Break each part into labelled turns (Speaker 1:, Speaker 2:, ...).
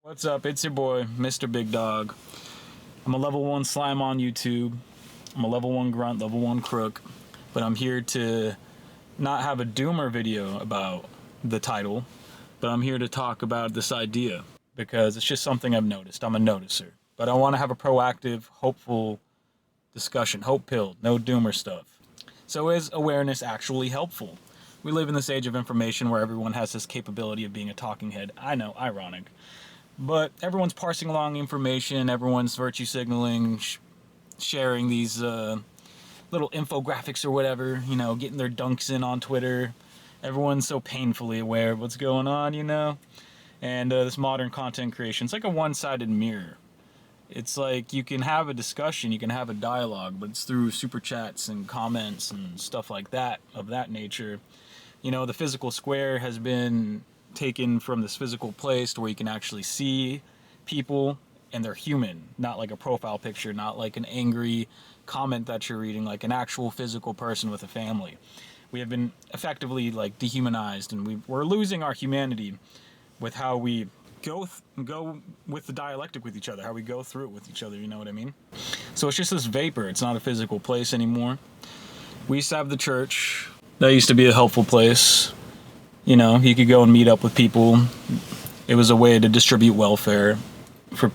Speaker 1: What's up? It's your boy, Mr. Big Dog. I'm a level 1 slime on YouTube. I'm a level 1 grunt, level 1 crook. But I'm here to not have a doomer video about the title, but I'm here to talk about this idea because it's just something I've noticed. I'm a noticer. But I want to have a proactive, hopeful discussion. Hope pilled, no doomer stuff. So is awareness actually helpful? We live in this age of information where everyone has this capability of being a talking head. I know, ironic. But everyone's parsing along information, everyone's virtue signaling, sharing these little infographics or whatever, getting their dunks in on Twitter. Everyone's so painfully aware of what's going on. And this modern content creation, it's like a one-sided mirror. It's like you can have a discussion, you can have a dialogue, but it's through super chats and comments and stuff like that, of that nature. The physical square has been taken from this physical place to where you can actually see people and they're human, not like a profile picture, not like an angry comment that you're reading, like an actual physical person with a family. We have been effectively like dehumanized, and we're losing our humanity with how we go with the dialectic with each other, how we go through it with each other, you know what I mean? So it's just this vapor, it's not a physical place anymore. We used to have the church. That used to be a helpful place. You could go and meet up with people. It was a way to distribute welfare for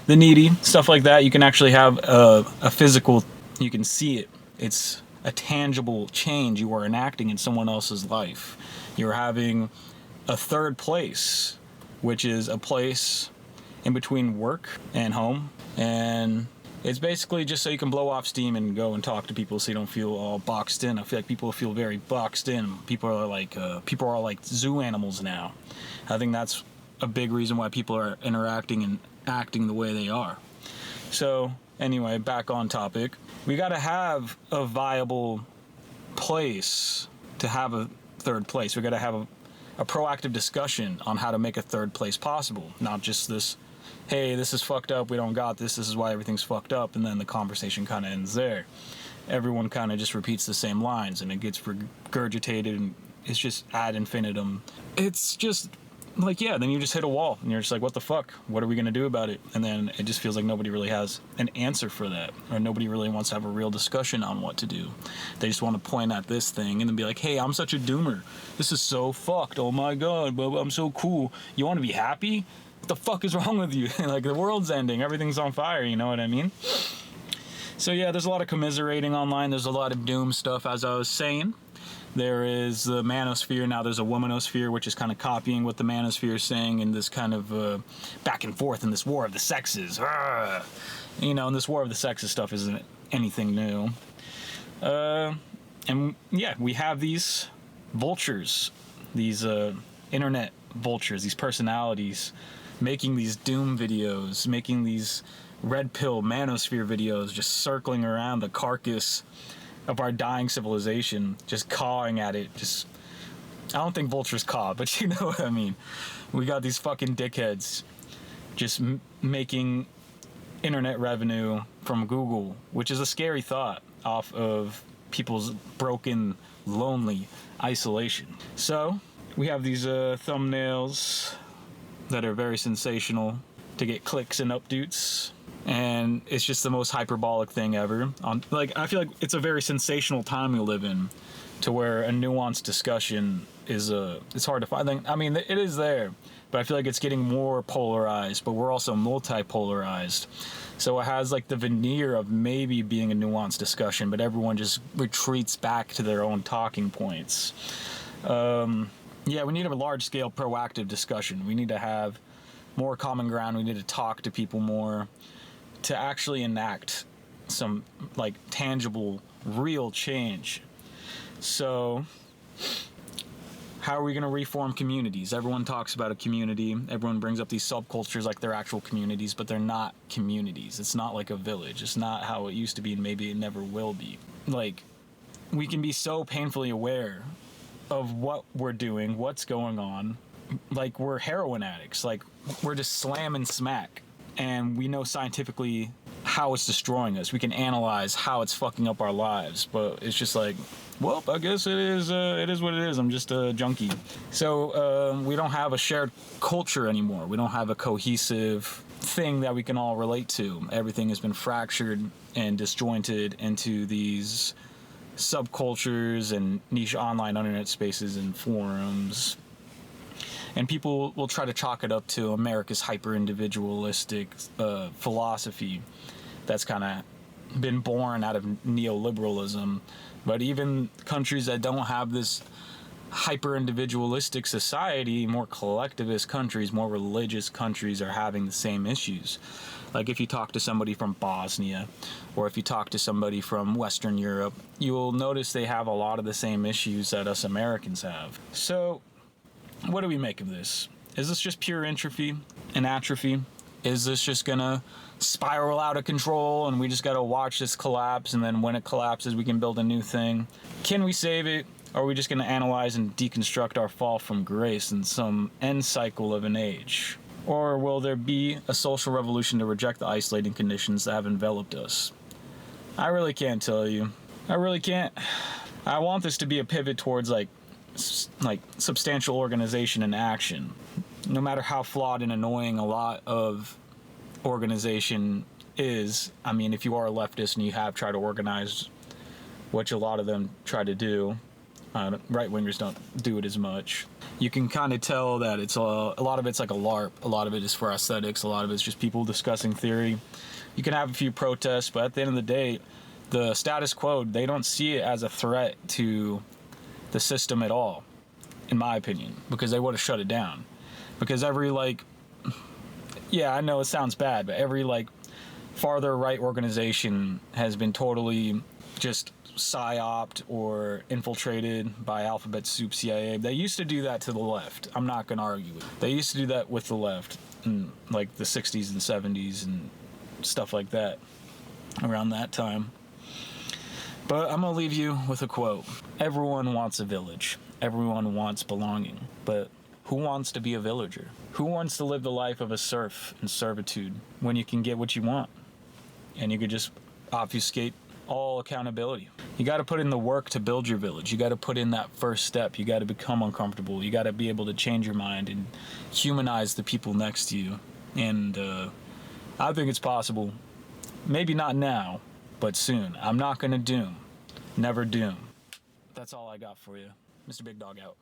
Speaker 1: the needy, stuff like that. You can actually have a physical, you can see it. It's a tangible change you are enacting in someone else's life. You're having a third place, which is a place in between work and home. And it's basically just so you can blow off steam and go and talk to people so you don't feel all boxed in. I feel like people feel very boxed in. People are like zoo animals now. I think that's a big reason why people are interacting and acting the way they are. So anyway, back on topic. We got to have a viable place to have a third place. We got to have a proactive discussion on how to make a third place possible, not just this, hey, this is fucked up, we don't got this is why everything's fucked up, and then the conversation kind of ends there. Everyone kind of just repeats the same lines, and it gets regurgitated, and it's just ad infinitum. It's just like, yeah, then you just hit a wall, and you're just like, what the fuck? What are we going to do about it? And then it just feels like nobody really has an answer for that, or nobody really wants to have a real discussion on what to do. They just want to point at this thing and then be like, hey, I'm such a doomer. This is so fucked. Oh my god, but I'm so cool. You want to be happy? What the fuck is wrong with you? Like, the world's ending. Everything's on fire. You know what I mean? So yeah, there's a lot of commiserating online. There's a lot of doom stuff, as I was saying. There is the manosphere. Now there's a womanosphere, which is kind of copying what the manosphere is saying in this kind of back and forth in this war of the sexes. And this war of the sexes stuff isn't anything new. And yeah, we have these vultures, these internet vultures, these personalities making these doom videos, making these red pill manosphere videos, just circling around the carcass of our dying civilization, just cawing at it. I don't think vultures caw, but you know what I mean. We got these fucking dickheads just making internet revenue from Google, which is a scary thought, off of people's broken, lonely isolation. So we have these thumbnails that are very sensational to get clicks and updates, and it's just the most hyperbolic thing ever. I feel like it's a very sensational time we live in, to where a nuanced discussion is it's hard to find. I mean, it is there, but I feel like it's getting more polarized, but we're also multi-polarized. So it has like the veneer of maybe being a nuanced discussion, but everyone just retreats back to their own talking points. Yeah, we need a large-scale proactive discussion. We need to have more common ground. We need to talk to people more to actually enact some like tangible, real change. So how are we going to reform communities? Everyone talks about a community. Everyone brings up these subcultures like they're actual communities, but they're not communities. It's not like a village. It's not how it used to be, and maybe it never will be. Like, we can be so painfully aware of what we're doing, what's going on. Like, we're heroin addicts. Like, we're just slamming smack. And we know scientifically how it's destroying us. We can analyze how it's fucking up our lives. But it's just like, well, I guess it is what it is. I'm just a junkie. So we don't have a shared culture anymore. We don't have a cohesive thing that we can all relate to. Everything has been fractured and disjointed into these subcultures and niche online internet spaces and forums. And people will try to chalk it up to America's hyper-individualistic philosophy that's kind of been born out of neoliberalism. But even countries that don't have this hyper-individualistic society, more collectivist countries, more religious countries are having the same issues. Like if you talk to somebody from Bosnia, or if you talk to somebody from Western Europe, you'll notice they have a lot of the same issues that us Americans have. So, what do we make of this? Is this just pure entropy and atrophy? Is this just gonna spiral out of control and we just gotta watch this collapse, and then when it collapses we can build a new thing? Can we save it? Or are we just gonna analyze and deconstruct our fall from grace in some end cycle of an age? Or will there be a social revolution to reject the isolating conditions that have enveloped us? I really can't tell you. I really can't. I want this to be a pivot towards like substantial organization and action. No matter how flawed and annoying a lot of organization is, I mean, if you are a leftist and you have tried to organize, which a lot of them try to do, right-wingers don't do it as much. You can kind of tell that it's a lot of it's like a LARP. A lot of it is for aesthetics. A lot of it's just people discussing theory. You can have a few protests, but at the end of the day, the status quo, they don't see it as a threat to the system at all, in my opinion, because they would have shut it down. Because every I know it sounds bad, but every farther right organization has been totally just psyoped or infiltrated by alphabet soup CIA. They used to do that to the left. I'm not going to argue with it. They used to do that with the left in the 60s and 70s and stuff like that around that time. But I'm going to leave you with a quote. Everyone wants a village. Everyone wants belonging. But who wants to be a villager? Who wants to live the life of a serf in servitude when you can get what you want? And you could just obfuscate all accountability. You got to put in the work to build your village. You got to put in that first step. You got to become uncomfortable. You got to be able to change your mind and humanize the people next to you. And I think it's possible. Maybe not now, but soon. I'm not going to doom. Never doom. That's all I got for you. Mr. Big Dog out.